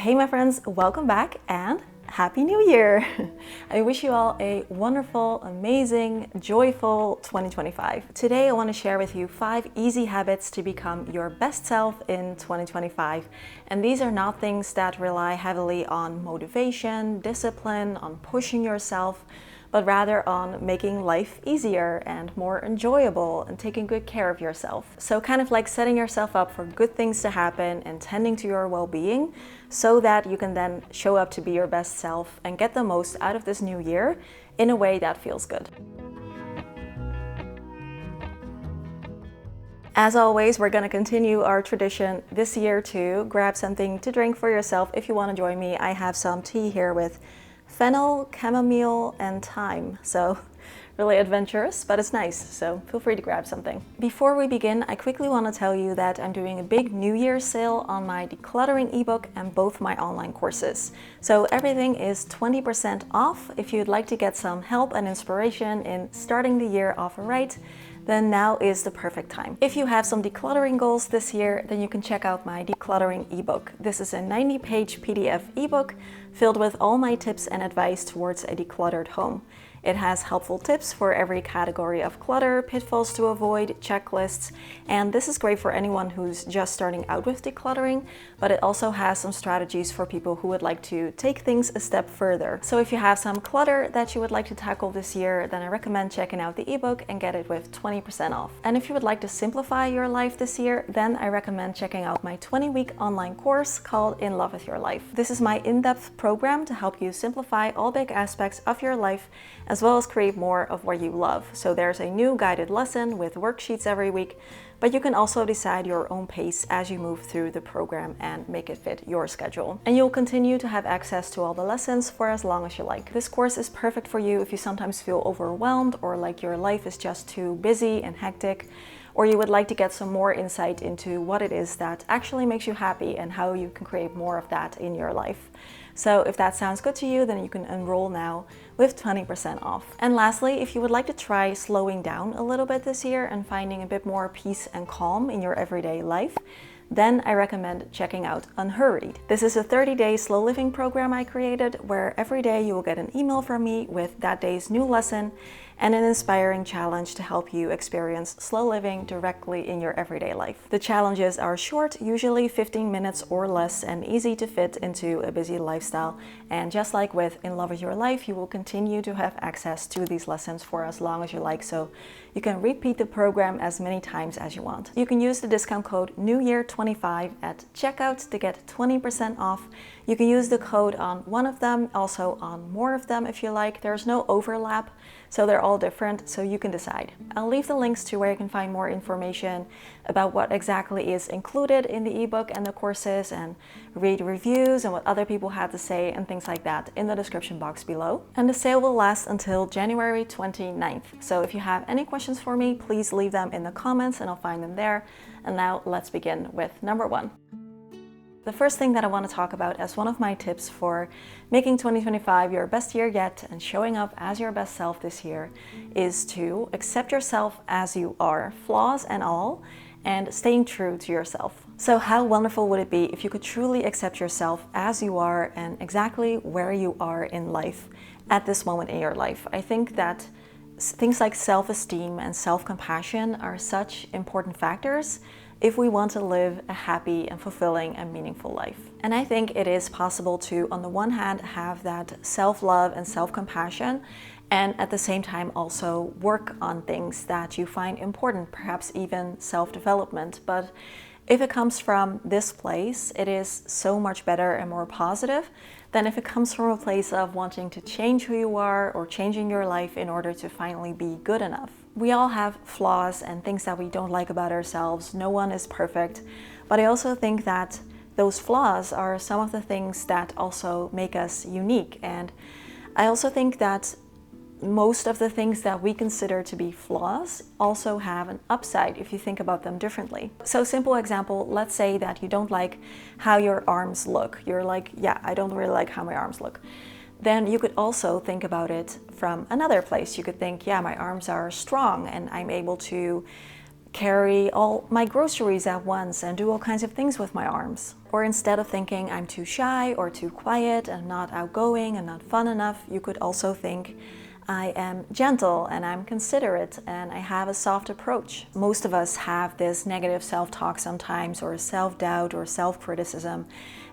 Hey my friends, welcome back and Happy New Year! I wish you all a wonderful, amazing, joyful 2025. Today I want to share with you 5 easy habits to become your best self in 2025. And these are not things that rely heavily on motivation, discipline, on pushing yourself, but rather on making life easier and more enjoyable and taking good care of yourself. So kind of like setting yourself up for good things to happen and tending to your well-being so that you can then show up to be your best self and get the most out of this new year in a way that feels good. As always, we're going to continue our tradition this year to grab something to drink for yourself. If you want to join me, I have some tea here with fennel, chamomile, and thyme. So really adventurous, but it's nice. So feel free to grab something. Before we begin, I quickly want to tell you that I'm doing a big New Year's sale on my decluttering ebook and both my online courses. So everything is 20% off. If you'd like to get some help and inspiration in starting the year off right, then now is the perfect time. If you have some decluttering goals this year, then you can check out my decluttering ebook. This is a 90-page PDF ebook filled with all my tips and advice towards a decluttered home. It has helpful tips for every category of clutter, pitfalls to avoid, checklists, and this is great for anyone who's just starting out with decluttering, but it also has some strategies for people who would like to take things a step further. So if you have some clutter that you would like to tackle this year, then I recommend checking out the ebook and get it with 20% off. And if you would like to simplify your life this year, then I recommend checking out my 20-week online course called In Love with Your Life. This is my in-depth program to help you simplify all big aspects of your life, as well as create more of what you love. So there's a new guided lesson with worksheets every week, but you can also decide your own pace as you move through the program and make it fit your schedule. And you'll continue to have access to all the lessons for as long as you like. This course is perfect for you if you sometimes feel overwhelmed or like your life is just too busy and hectic, or you would like to get some more insight into what it is that actually makes you happy and how you can create more of that in your life. So if that sounds good to you, then you can enroll now with 20% off. And lastly, if you would like to try slowing down a little bit this year and finding a bit more peace and calm in your everyday life, then I recommend checking out Unhurried. This is a 30-day slow living program I created where every day you will get an email from me with that day's new lesson and an inspiring challenge to help you experience slow living directly in your everyday life. The challenges are short, usually 15 minutes or less, and easy to fit into a busy lifestyle. And just like with In Love with Your Life, you will continue to have access to these lessons for as long as you like, so you can repeat the program as many times as you want. You can use the discount code NEWYEAR25 at checkout to get 20% off. You can use the code on one of them, also on more of them if you like. There's no overlap, so they're all different, so you can decide. I'll leave the links to where you can find more information about what exactly is included in the ebook and the courses, and read reviews and what other people had to say and things like that in the description box below. And the sale will last until January 29th. So if you have any questions for me, please leave them in the comments and I'll find them there. And now let's begin with number 1. The first thing that I want to talk about as one of my tips for making 2025 your best year yet and showing up as your best self this year is to accept yourself as you are, flaws and all, and staying true to yourself. So how wonderful would it be if you could truly accept yourself as you are and exactly where you are in life at this moment in your life? I think that things like self-esteem and self-compassion are such important factors if we want to live a happy and fulfilling and meaningful life. And I think it is possible to, on the one hand, have that self-love and self-compassion, and at the same time also work on things that you find important, perhaps even self-development. But if it comes from this place, it is so much better and more positive than if it comes from a place of wanting to change who you are or changing your life in order to finally be good enough. We all have flaws and things that we don't like about ourselves. No one is perfect. But I also think that those flaws are some of the things that also make us unique. And I also think that most of the things that we consider to be flaws also have an upside if you think about them differently. So simple example, let's say that you don't like how your arms look. You're like, yeah, I don't really like how my arms look. Then you could also think about it from another place. You could think, yeah, my arms are strong and I'm able to carry all my groceries at once and do all kinds of things with my arms. Or instead of thinking I'm too shy or too quiet and not outgoing and not fun enough, you could also think I am gentle and I'm considerate and I have a soft approach. Most of us have this negative self-talk sometimes, or self-doubt or self-criticism.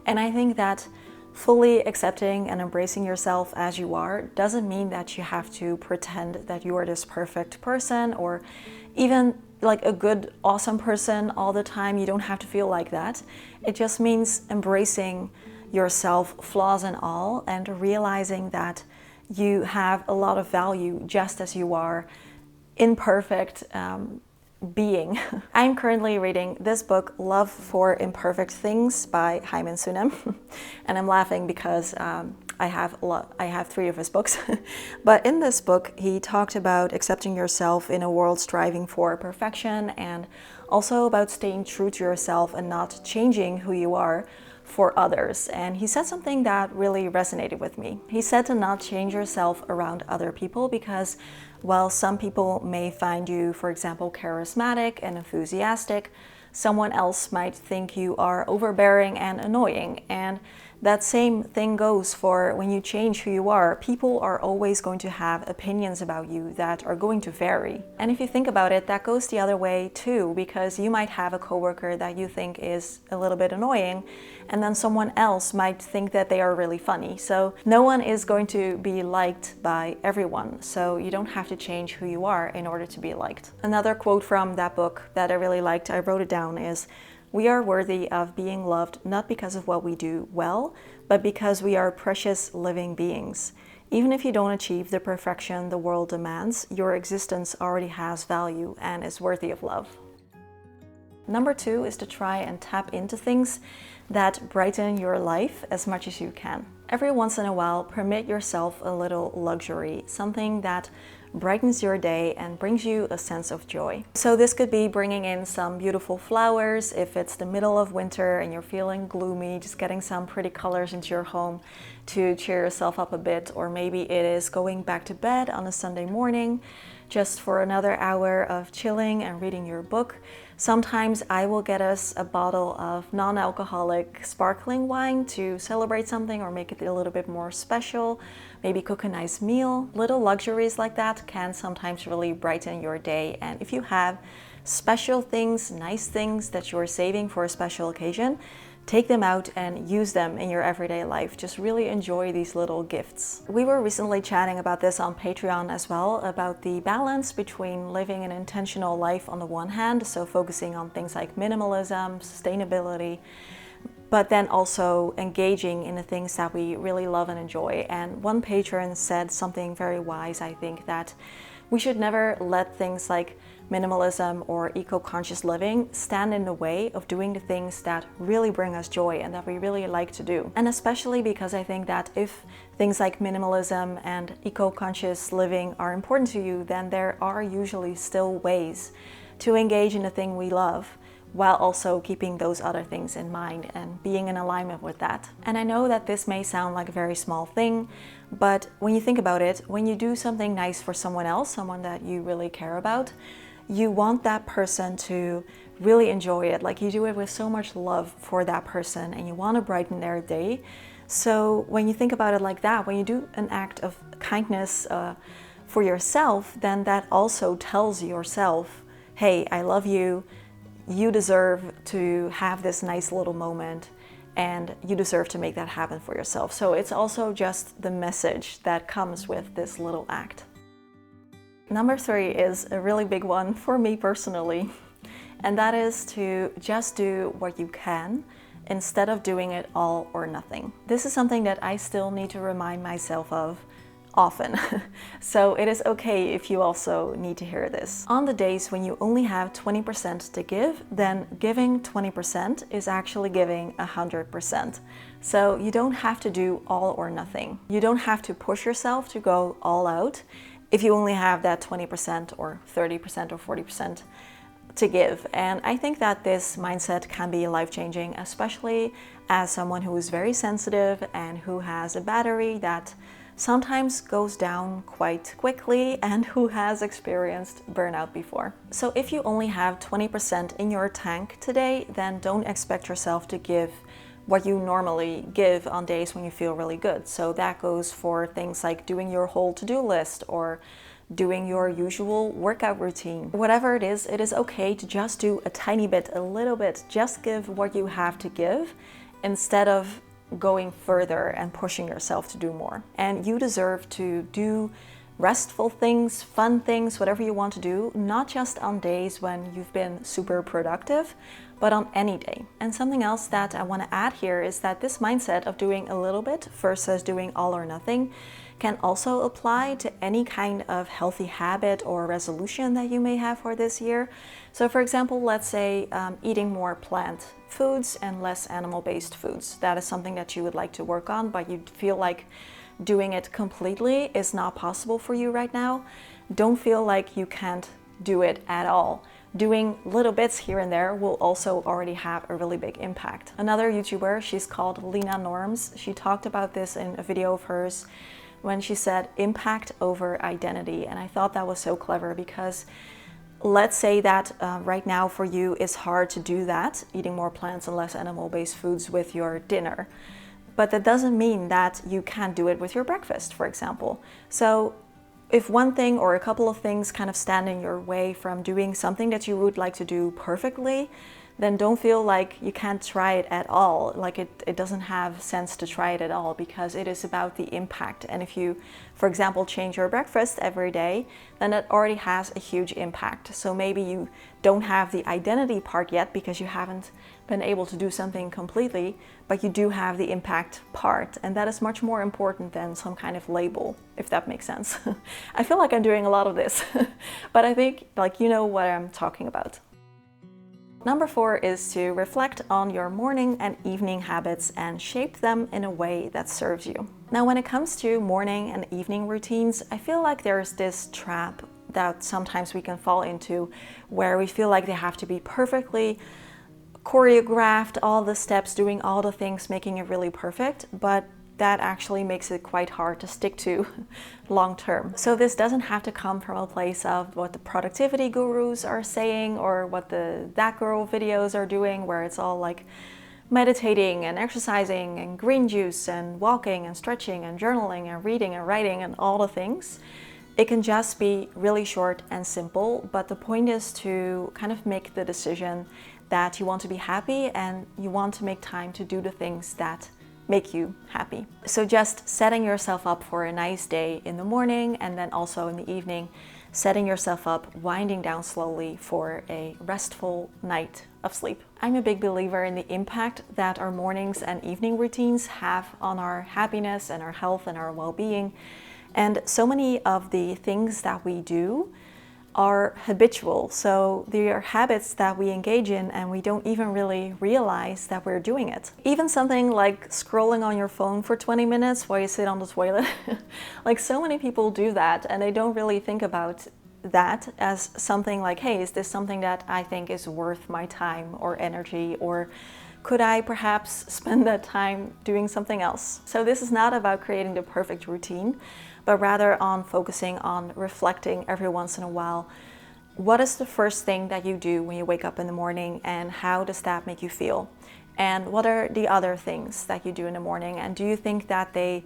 And I think that fully accepting and embracing yourself as you are doesn't mean that you have to pretend that you are this perfect person or even like a good, awesome person all the time. You don't have to feel like that. It just means embracing yourself, flaws and all, and realizing that you have a lot of value just as you are, imperfect being. I'm currently reading this book, Love for Imperfect Things by Hyman Sunem. And I'm laughing because I have 3 of his books. But in this book, he talked about accepting yourself in a world striving for perfection, and also about staying true to yourself and not changing who you are for others. And he said something that really resonated with me. He said to not change yourself around other people because, while some people may find you, for example, charismatic and enthusiastic, someone else might think you are overbearing and annoying. And that same thing goes for when you change who you are. People are always going to have opinions about you that are going to vary. And if you think about it, that goes the other way too, because you might have a coworker that you think is a little bit annoying, and then someone else might think that they are really funny. So no one is going to be liked by everyone. So you don't have to change who you are in order to be liked. Another quote from that book that I really liked, I wrote it down, is, "We are worthy of being loved not because of what we do well, but because we are precious living beings. Even if you don't achieve the perfection the world demands, your existence already has value and is worthy of love." Number 2 is to try and tap into things that brighten your life as much as you can. Every once in a while, permit yourself a little luxury, something that brightens your day and brings you a sense of joy. So this could be bringing in some beautiful flowers if it's the middle of winter and you're feeling gloomy, just getting some pretty colors into your home to cheer yourself up a bit. Or maybe it is going back to bed on a Sunday morning just for another hour of chilling and reading your book. Sometimes I will get us a bottle of non-alcoholic sparkling wine to celebrate something or make it a little bit more special. Maybe cook a nice meal. Little luxuries like that can sometimes really brighten your day. And if you have special things, nice things that you're saving for a special occasion, take them out and use them in your everyday life. Just really enjoy these little gifts. We were recently chatting about this on Patreon as well, about the balance between living an intentional life on the one hand, so focusing on things like minimalism, sustainability, but then also engaging in the things that we really love and enjoy. And one patron said something very wise, I think, that we should never let things like minimalism or eco-conscious living stand in the way of doing the things that really bring us joy and that we really like to do. And especially because I think that if things like minimalism and eco-conscious living are important to you, then there are usually still ways to engage in the thing we love, while also keeping those other things in mind and being in alignment with that. And I know that this may sound like a very small thing, but when you think about it, when you do something nice for someone else, someone that you really care about, you want that person to really enjoy it. Like, you do it with so much love for that person and you want to brighten their day. So when you think about it like that, when you do an act of kindness for yourself, then that also tells yourself, hey, I love you. You deserve to have this nice little moment and you deserve to make that happen for yourself. So it's also just the message that comes with this little act. Number 3 is a really big one for me personally, and that is to just do what you can instead of doing it all or nothing. This is something that I still need to remind myself of often. So it is okay if you also need to hear this. On the days when you only have 20% to give, then giving 20% is actually giving 100%. So you don't have to do all or nothing. You don't have to push yourself to go all out if you only have that 20% or 30% or 40% to give. And I think that this mindset can be life-changing, especially as someone who is very sensitive and who has a battery that sometimes goes down quite quickly and who has experienced burnout before. So if you only have 20% in your tank today, then don't expect yourself to give what you normally give on days when you feel really good. So that goes for things like doing your whole to-do list or doing your usual workout routine. Whatever it is okay to just do a tiny bit, a little bit, just give what you have to give instead of going further and pushing yourself to do more. And you deserve to do restful things, fun things, whatever you want to do, not just on days when you've been super productive, but on any day. And something else that I want to add here is that this mindset of doing a little bit versus doing all or nothing can also apply to any kind of healthy habit or resolution that you may have for this year. So for example, let's say eating more plant foods and less animal-based foods. That is something that you would like to work on, but you feel like doing it completely is not possible for you right now. Don't feel like you can't do it at all. Doing little bits here and there will also already have a really big impact. Another YouTuber, she's called Lena Norms, she talked about this in a video of hers when she said impact over identity. And I thought that was so clever because let's say that right now for you it's hard to do that, eating more plants and less animal-based foods with your dinner. But that doesn't mean that you can't do it with your breakfast, for example. So if one thing or a couple of things kind of stand in your way from doing something that you would like to do perfectly, then don't feel like you can't try it at all. Like it doesn't have sense to try it at all because it is about the impact. And if you, for example, change your breakfast every day, then that already has a huge impact. So maybe you don't have the identity part yet because you haven't been able to do something completely, but you do have the impact part. And that is much more important than some kind of label, if that makes sense. I feel like I'm doing a lot of this, but I think like you know what I'm talking about. Number 4 is to reflect on your morning and evening habits and shape them in a way that serves you. Now, when it comes to morning and evening routines, I feel like there's this trap that sometimes we can fall into where we feel like they have to be perfectly choreographed, all the steps, doing all the things, making it really perfect, but that actually makes it quite hard to stick to long term. So this doesn't have to come from a place of what the productivity gurus are saying or what the That Girl videos are doing, where it's all like meditating and exercising and green juice and walking and stretching and journaling and reading and writing and all the things. It can just be really short and simple, but the point is to kind of make the decision that you want to be happy and you want to make time to do the things that make you happy. So just setting yourself up for a nice day in the morning and then also in the evening, setting yourself up, winding down slowly for a restful night of sleep. I'm a big believer in the impact that our mornings and evening routines have on our happiness and our health and our well-being. And so many of the things that we do are habitual. So they are habits that we engage in and we don't even really realize that we're doing it. Even something like scrolling on your phone for 20 minutes while you sit on the toilet. Like so many people do that and they don't really think about that as something like, hey, is this something that I think is worth my time or energy, or could I perhaps spend that time doing something else? So this is not about creating the perfect routine, but rather on focusing on reflecting every once in a while. What is the first thing that you do when you wake up in the morning and how does that make you feel? And what are the other things that you do in the morning? And do you think that they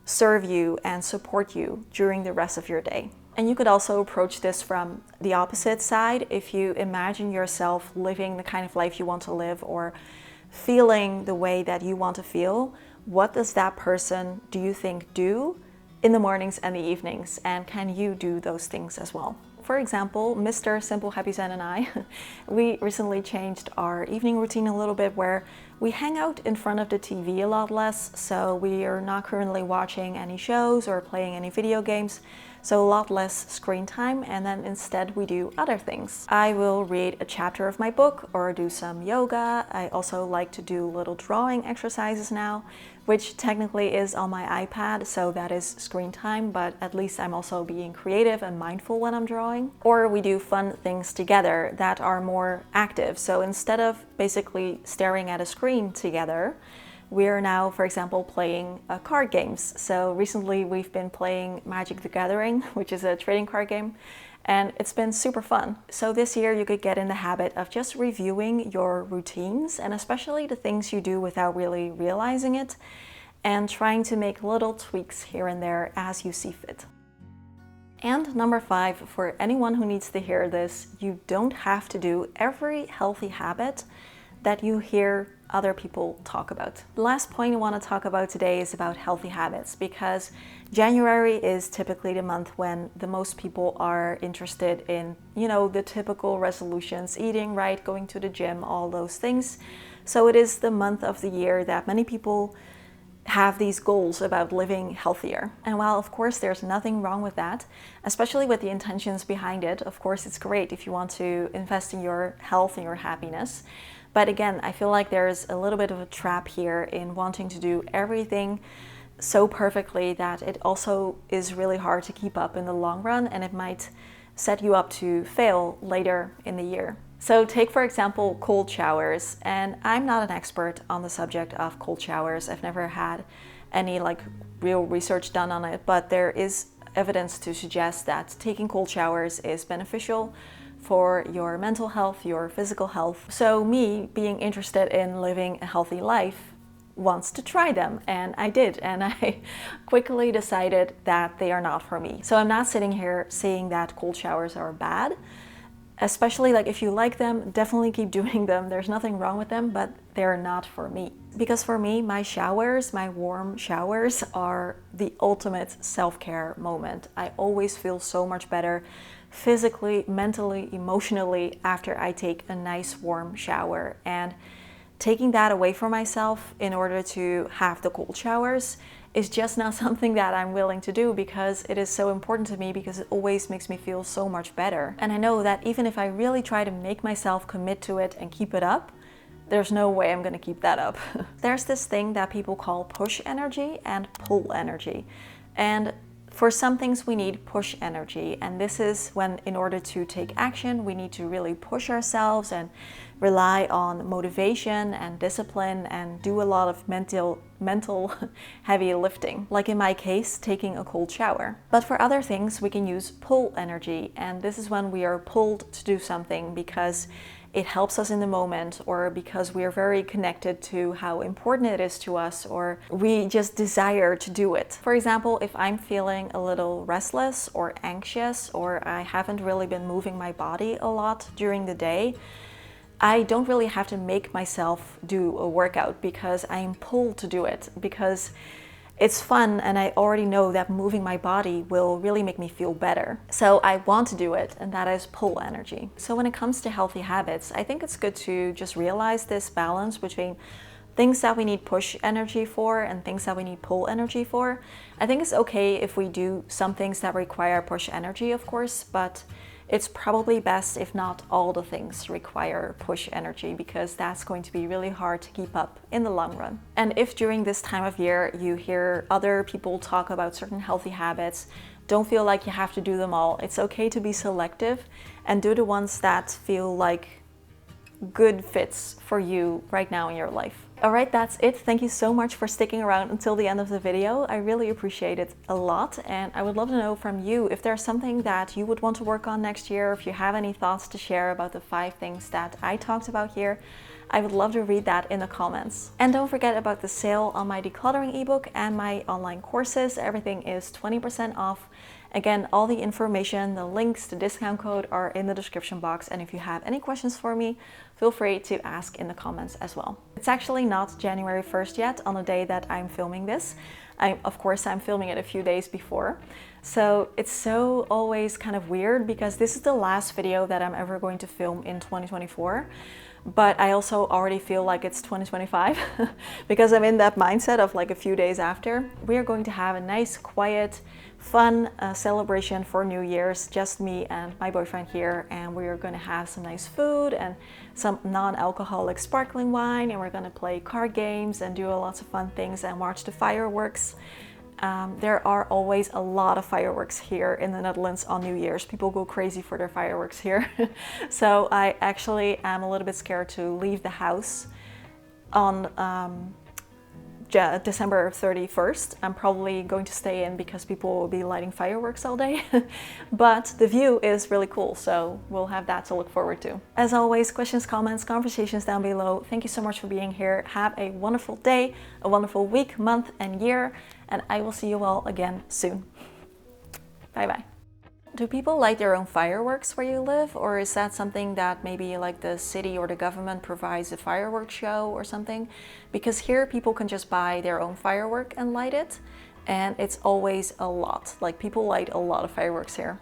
serve you and support you during the rest of your day? And you could also approach this from the opposite side. If you imagine yourself living the kind of life you want to live or feeling the way that you want to feel, what does that person, do you think, do in the mornings and the evenings? And can you do those things as well? For example, Mr. Simple Happy Zen and I, we recently changed our evening routine a little bit where we hang out in front of the TV a lot less. So we are not currently watching any shows or playing any video games. So a lot less screen time, and then instead we do other things. I will read a chapter of my book or do some yoga. I also like to do little drawing exercises now, which technically is on my iPad, so that is screen time, but at least I'm also being creative and mindful when I'm drawing. Or we do fun things together that are more active. So instead of basically staring at a screen together, we are now, for example, playing card games. So recently we've been playing Magic the Gathering, which is a trading card game, and it's been super fun. So this year you could get in the habit of just reviewing your routines, and especially the things you do without really realizing it, and trying to make little tweaks here and there as you see fit. And number 5, for anyone who needs to hear this, you don't have to do every healthy habit that you hear other people talk about. The last point I want to talk about today is about healthy habits, because January is typically the month when the most people are interested in, the typical resolutions, eating right, going to the gym, all those things. So it is the month of the year that many people have these goals about living healthier. And while of course there's nothing wrong with that, especially with the intentions behind it, of course it's great if you want to invest in your health and your happiness. But again, I feel like there's a little bit of a trap here in wanting to do everything so perfectly that it also is really hard to keep up in the long run, and it might set you up to fail later in the year. So take, for example, cold showers. And I'm not an expert on the subject of cold showers. I've never had any real research done on it, but there is evidence to suggest that taking cold showers is beneficial for your mental health, your physical health. So me, being interested in living a healthy life, wants to try them, and I did, and I quickly decided that they are not for me. So I'm not sitting here saying that cold showers are bad. Especially if you like them, definitely keep doing them. There's nothing wrong with them, but they're not for me. Because for me, my showers, my warm showers, are the ultimate self-care moment. I always feel so much better physically, mentally, emotionally after I take a nice warm shower. And taking that away from myself in order to have the cold showers is just not something that I'm willing to do, because it is so important to me, because it always makes me feel so much better. And I know that even if I really try to make myself commit to it and keep it up, there's no way I'm gonna keep that up. There's this thing that people call push energy and pull energy. And for some things we need push energy, and this is when, in order to take action, we need to really push ourselves and rely on motivation and discipline and do a lot of mental heavy lifting, like in my case, taking a cold shower. But for other things we can use pull energy, and this is when we are pulled to do something because it helps us in the moment, or because we are very connected to how important it is to us, or we just desire to do it. For example, if I'm feeling a little restless or anxious, or I haven't really been moving my body a lot during the day, I don't really have to make myself do a workout, because I am pulled to do it, because it's fun and I already know that moving my body will really make me feel better. So I want to do it, and that is pull energy. So when it comes to healthy habits, I think it's good to just realize this balance between things that we need push energy for and things that we need pull energy for. I think it's okay if we do some things that require push energy, of course, but it's probably best if not all the things require push energy, because that's going to be really hard to keep up in the long run. And if during this time of year you hear other people talk about certain healthy habits, don't feel like you have to do them all. It's okay to be selective and do the ones that feel like good fits for you right now in your life. Alright, that's it. Thank you so much for sticking around until the end of the video. I really appreciate it a lot, and I would love to know from you if there's something that you would want to work on next year, if you have any thoughts to share about the 5 things that I talked about here. I would love to read that in the comments. And don't forget about the sale on my decluttering ebook and my online courses. Everything is 20% off. Again, all the information, the links, the discount code are in the description box. And if you have any questions for me, feel free to ask in the comments as well. It's actually not January 1st yet on the day that I'm filming this. Of course, I'm filming it a few days before. So it's so always kind of weird, because this is the last video that I'm ever going to film in 2024. But I also already feel like it's 2025 because I'm in that mindset of like a few days after. We are going to have a nice, quiet, fun celebration for New Year's, just me and my boyfriend here, and we are going to have some nice food and some non-alcoholic sparkling wine, and we're going to play card games and do lots of fun things and watch the fireworks. There are always a lot of fireworks here in the Netherlands on New Year's. People go crazy for their fireworks here. So I actually am a little bit scared to leave the house on December 31st. I'm probably going to stay in because people will be lighting fireworks all day. But the view is really cool, so we'll have that to look forward to. As always, questions, comments, conversations down below. Thank you so much for being here. Have a wonderful day, a wonderful week, month, and year, and I will see you all again soon. Bye bye. Do people light their own fireworks where you live, or is that something that maybe like the city or the government provides a fireworks show or something? Because here people can just buy their own firework and light it, and it's always a lot. Like, people light a lot of fireworks here.